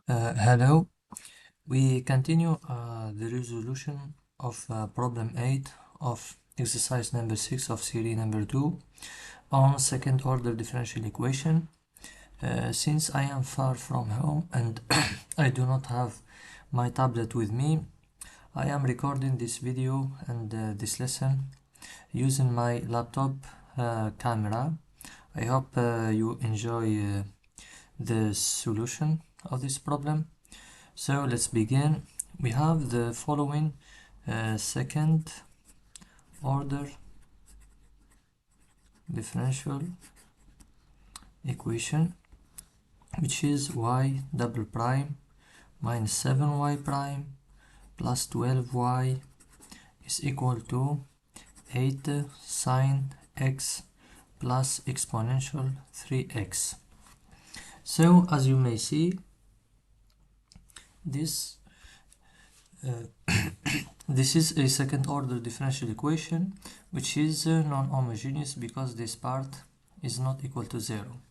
Hello, we continue the resolution of problem 8 of exercise number 6 of series number 2 on second order differential equation. Since I am far from home and I do not have my tablet with me, I am recording this video and this lesson using my laptop camera. I hope you enjoy the solution of this problem. So let's begin. We have the following second order differential equation, which is y double prime minus 7y prime plus 12y is equal to 8 sine x plus exponential 3x. So as you may see, this this is a second order differential equation which is non-homogeneous because this part is not equal to 0.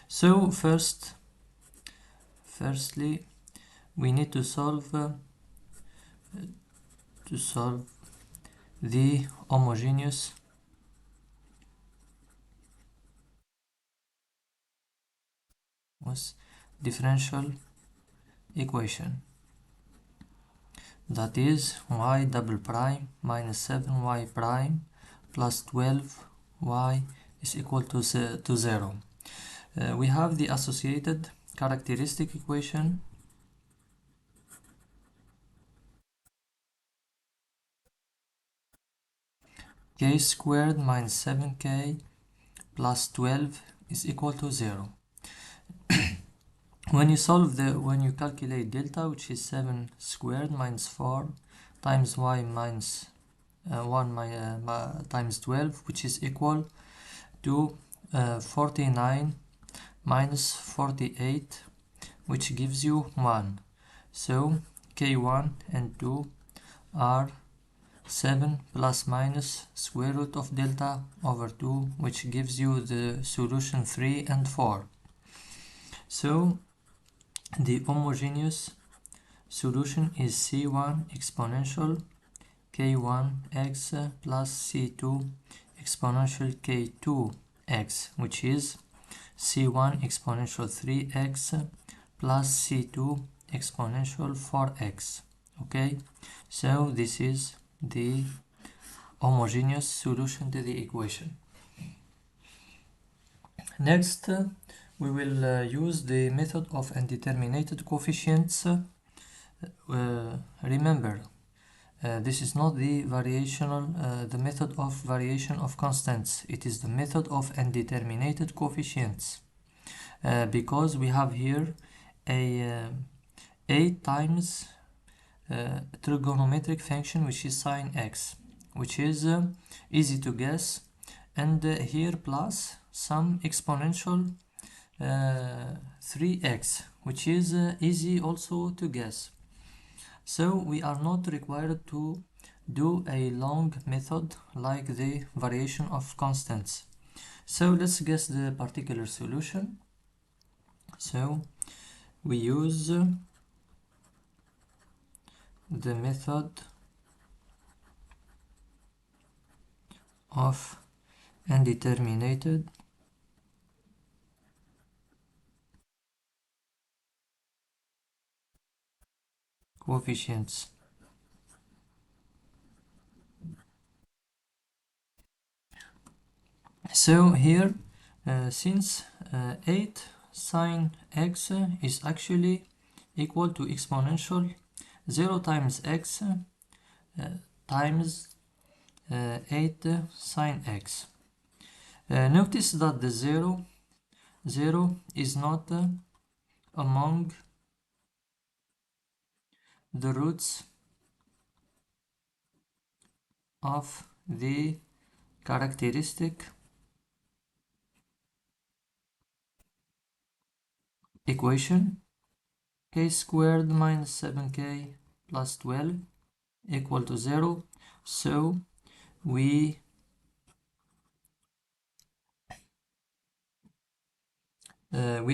So firstly we need to solve the homogeneous differential equation, that is y double prime minus 7y prime plus 12y is equal to 0. We have the associated characteristic equation, k squared minus 7k plus 12 is equal to 0. When you calculate delta, which is 7 squared minus 4 times y minus 1 times 12, which is equal to 49 minus 48, which gives you 1. So k1 and 2 are 7 plus minus square root of delta over 2, which gives you the solution 3 and 4. So the homogeneous solution is c1 exponential k1x plus c2 exponential k2x, which is c1 exponential 3x plus c2 exponential 4x. Okay, so this is the homogeneous solution to the equation. Next, we will use the method of undetermined coefficients. Remember, this is not the the method of variation of constants. It is the method of undetermined coefficients, because we have here a 8 times trigonometric function which is sine x, which is easy to guess, and here plus some exponential 3x, which is easy also to guess. So we are not required to do a long method like the variation of constants. So let's guess the particular solution. So we use the method of undetermined coefficients. So here, since 8 sine x is actually equal to exponential 0 times x times 8 sine x. Notice that the 0 is not among the roots of the characteristic equation. K squared minus 7k plus 12 equal to 0. So we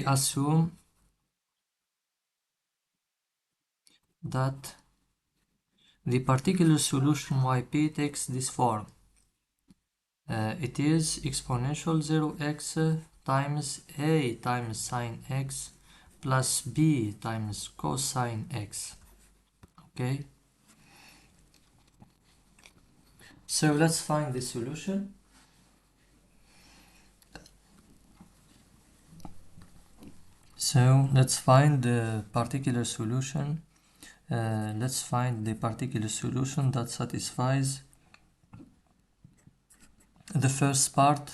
assume that the particular solution yp takes this form. It is exponential 0x times a times sine x plus b times cosine x. Okay, so let's find the solution. So let's find the particular solution. Let's find the particular solution that satisfies the first part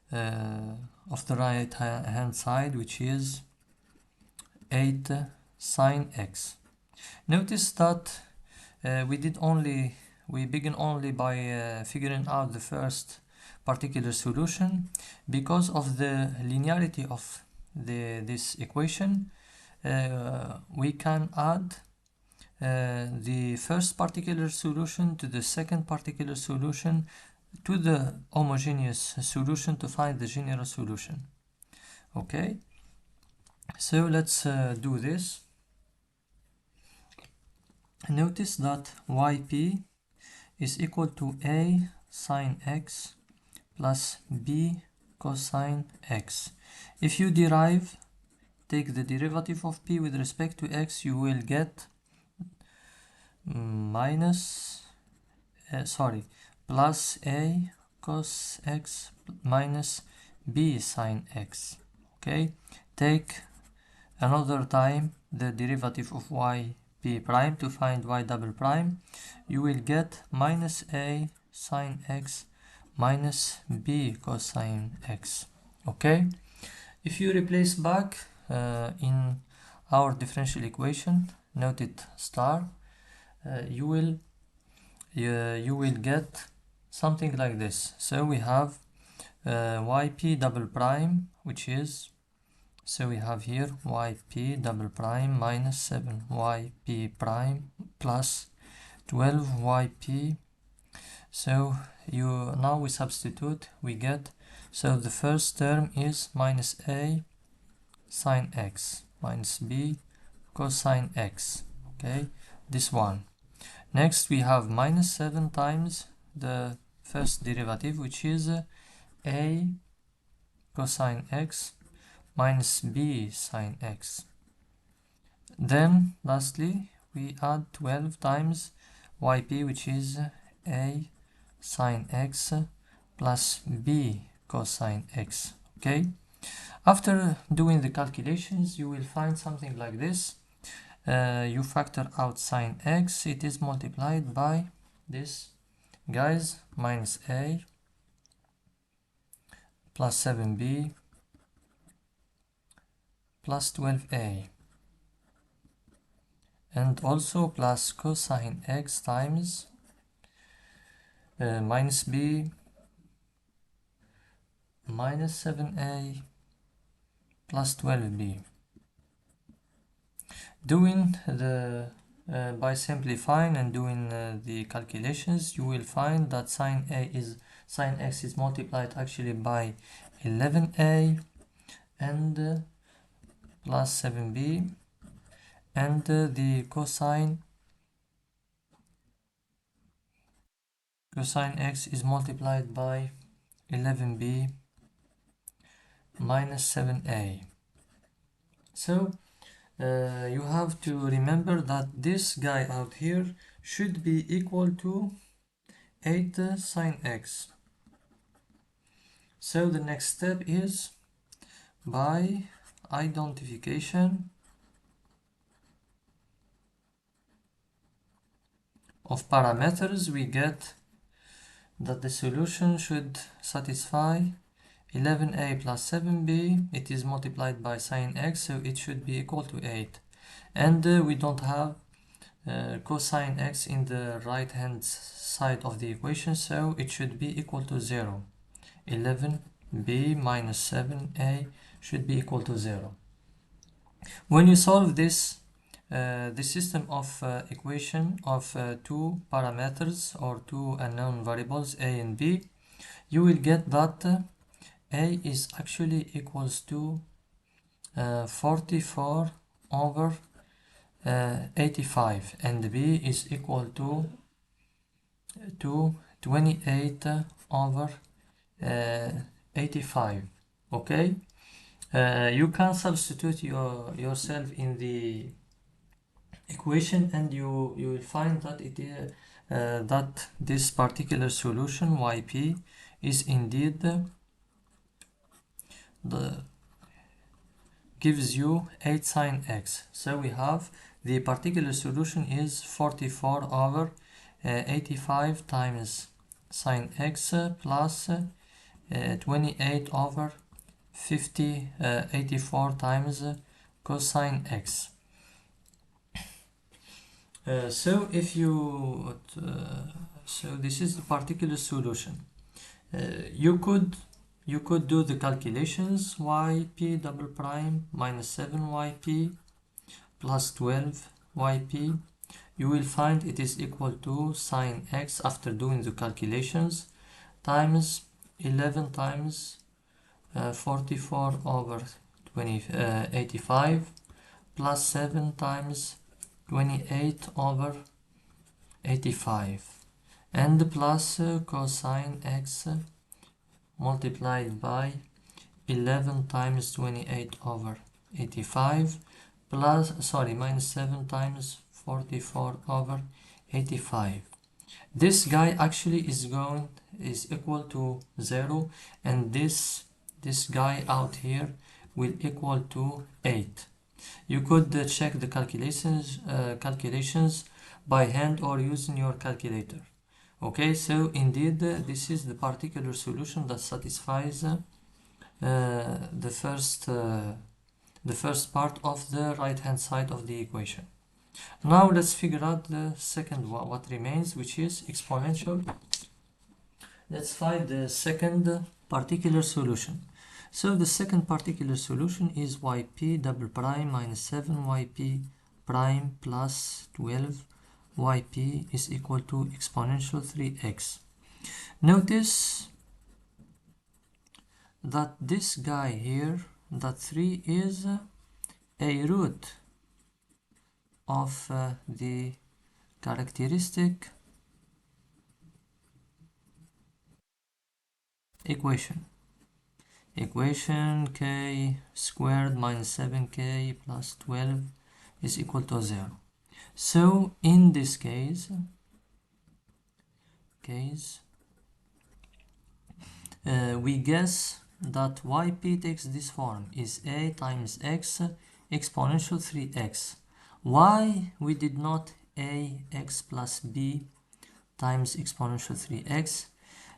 of the right hand side, which is 8 sine x. Notice that we begin only by figuring out the first particular solution. Because of the linearity of this equation, we can add the first particular solution to the second particular solution to the homogeneous solution to find the general solution. Okay, so let's do this. Notice that yp is equal to a sine x plus b cosine x. If you take the derivative of p with respect to x, you will get plus a cos x minus b sine x. Okay, take another time the derivative of yp prime to find y double prime. You will get minus a sine x minus b cosine x. Okay, if you replace back in our differential equation, note it star, you will get something like this. So we have yp double prime, which is, so we have here yp double prime minus 7 yp prime plus 12 yp. So now we substitute, we get, so the first term is minus a sine x minus b cosine x. Okay, this one. Next we have minus 7 times the first derivative, which is a cosine x minus b sine x. Then lastly we add 12 times yp, which is a sine x plus b cosine x. Okay, after doing the calculations, you will find something like this. You factor out sine x, it is multiplied by this, guys, minus a plus 7b plus 12a, and also plus cosine x times minus b minus 7a plus 12b. Doing the by simplifying and doing the calculations, you will find that sine x is multiplied actually by 11a and plus 7b, and the cosine x is multiplied by 11b minus 7a. So you have to remember that this guy out here should be equal to 8 sine x. So the next step is, by identification of parameters, we get that the solution should satisfy 11a plus 7b. It is multiplied by sine x, so it should be equal to 8. And we don't have cosine x in the right hand side of the equation, so it should be equal to 0. 11b minus 7a should be equal to 0. When you solve this system of equation of two parameters or two unknown variables a and b, you will get that a is actually equals to 44 over 85 and b is equal to 28 over 85. Okay, you can substitute yourself in the equation and you will find that that this particular solution yp is indeed the gives you 8 sine x. So we have the particular solution is 44 over 85 times sine x plus 28 over 84 times cosine x. So if you so this is the particular solution. You could do the calculations yp double prime minus 7 yp plus 12 yp. You will find it is equal to sine x after doing the calculations times 11 times 44 over 85 plus 7 times 28 over 85 and plus cosine x multiplied by 11 times 28 over 85 plus minus 7 times 44 over 85. This guy actually is equal to 0 and this guy out here will equal to 8. You could check the calculations by hand or using your calculator. Okay, so indeed this is the particular solution that satisfies the first part of the right hand side of the equation. Now let's figure out the second one, what remains, which is exponential. Let's find the second particular solution. So the second particular solution is yp double prime minus 7 yp prime plus 12 yp is equal to exponential 3x. Notice that this guy here, that 3 is a root of the characteristic equation k squared minus 7k plus 12 is equal to 0. So in this case we guess that yp takes this form, is a times x exponential 3x. Why we did not ax plus b times exponential 3x?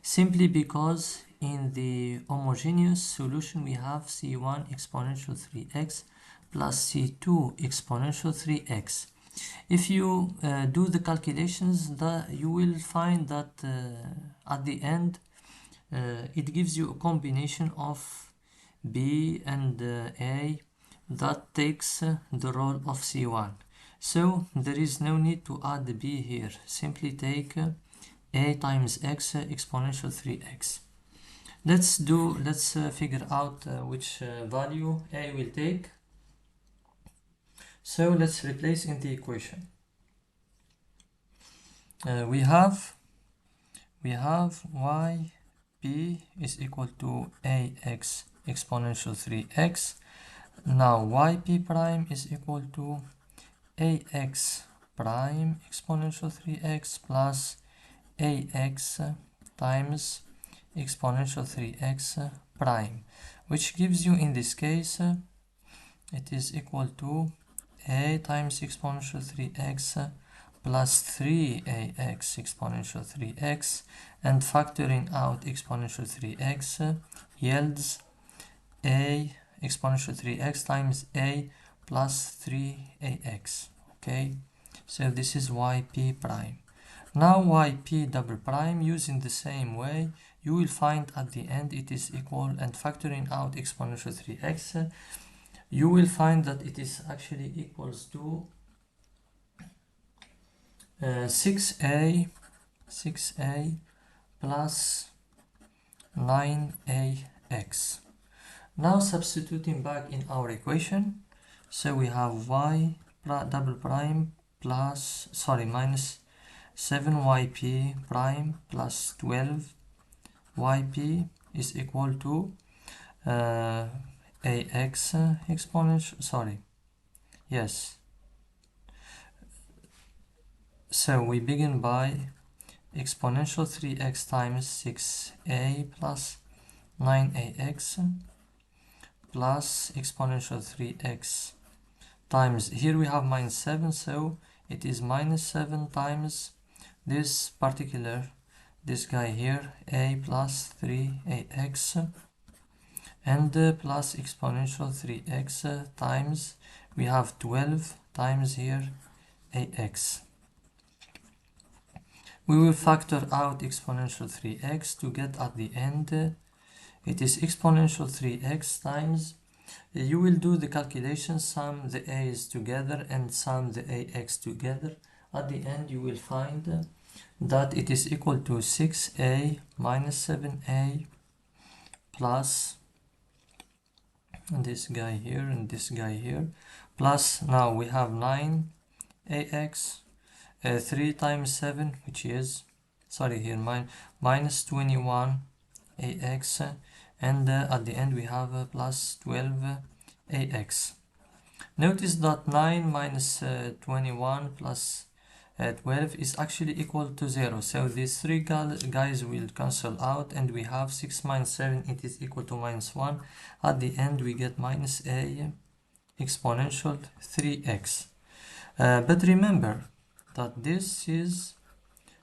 Simply because in the homogeneous solution we have c1 exponential 3x plus c2 exponential 3x. If you do the calculations, you will find that at the end it gives you a combination of b and a that takes the role of c1. So there is no need to add the b here. Simply take a times x exponential 3x. Let's figure out which value a will take. So let's replace in the equation. We have yp is equal to ax exponential 3x. Now yp prime is equal to ax prime exponential 3x plus ax times exponential 3x prime, which gives you in this case it is equal to a times exponential 3x plus 3ax exponential 3x, and factoring out exponential 3x yields a exponential 3x times a plus 3ax. Okay, so this is yp prime. Now yp double prime, using the same way, you will find at the end it is equal, and factoring out exponential 3x, you will find that it is actually equals to 6a plus 9ax. Now substituting back in our equation, so we have y double prime plus, sorry, minus 7yp prime plus 12yp is equal to ax exponential, sorry, yes. So we begin by exponential 3x times 6a plus 9ax plus exponential 3x times, here we have minus 7, so it is minus 7 times this guy here, a plus 3ax, and plus exponential 3x times, we have 12 times here ax. We will factor out exponential 3x to get at the end, it is exponential 3x times, you will do the calculation, sum the a's together and sum the ax together. At the end you will find that it is equal to 6a minus 7a plus this guy here and this guy here, plus now we have 9ax, 3 times 7, which is, sorry, here minus 21ax, and at the end we have plus 12ax. Notice that 9 minus 21 plus 12 is actually equal to 0, so these three guys will cancel out and we have 6 minus 7, it is equal to minus 1. At the end we get minus a exponential 3x. But remember that this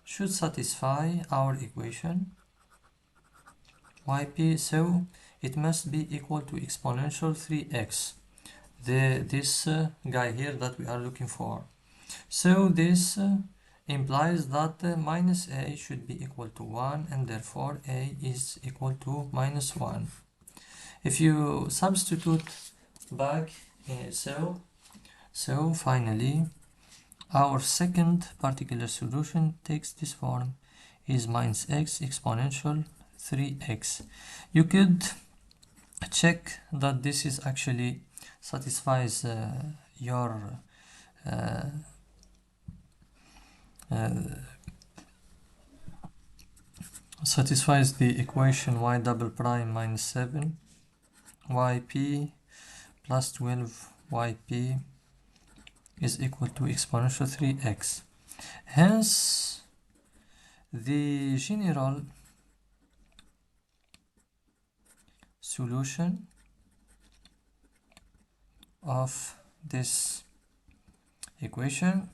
should satisfy our equation yp, so it must be equal to exponential 3x, this guy here that we are looking for. So this implies that minus a should be equal to 1, and therefore a is equal to minus 1. If you substitute back, so finally our second particular solution takes this form, is minus x exponential 3x. You could check that this is actually satisfies your satisfies the equation y double prime minus 7 yp plus 12 yp is equal to exponential 3x. Hence the general solution of this equation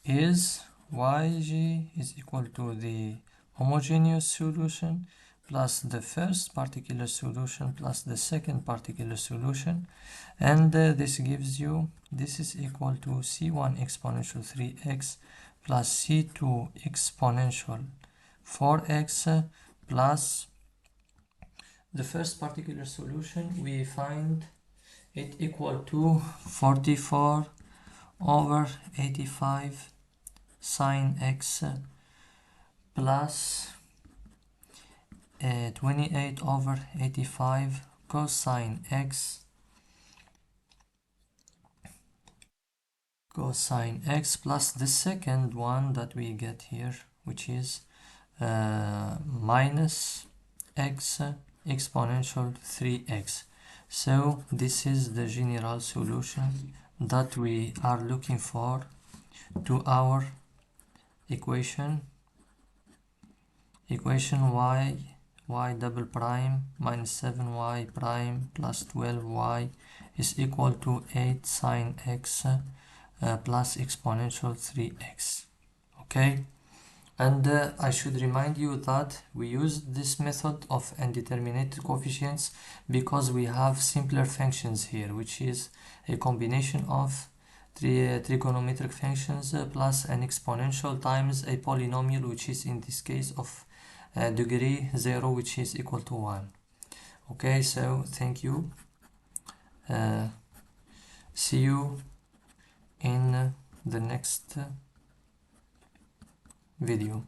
is yg is equal to the homogeneous solution plus the first particular solution plus the second particular solution, and this gives you, this is equal to c1 exponential 3x plus c2 exponential 4x plus the first particular solution, we find it equal to 44 over 85 sine x plus 28 over 85 cosine x plus the second one that we get here, which is minus x exponential 3x. So this is the general solution that we are looking for to our equation y double prime minus 7y prime plus 12y is equal to 8 sine x plus exponential 3x. Okay, and I should remind you that we use this method of undetermined coefficients because we have simpler functions here, which is a combination of trigonometric functions plus an exponential times a polynomial, which is in this case of degree 0, which is equal to 1. Okay, so thank you. See you in the next video.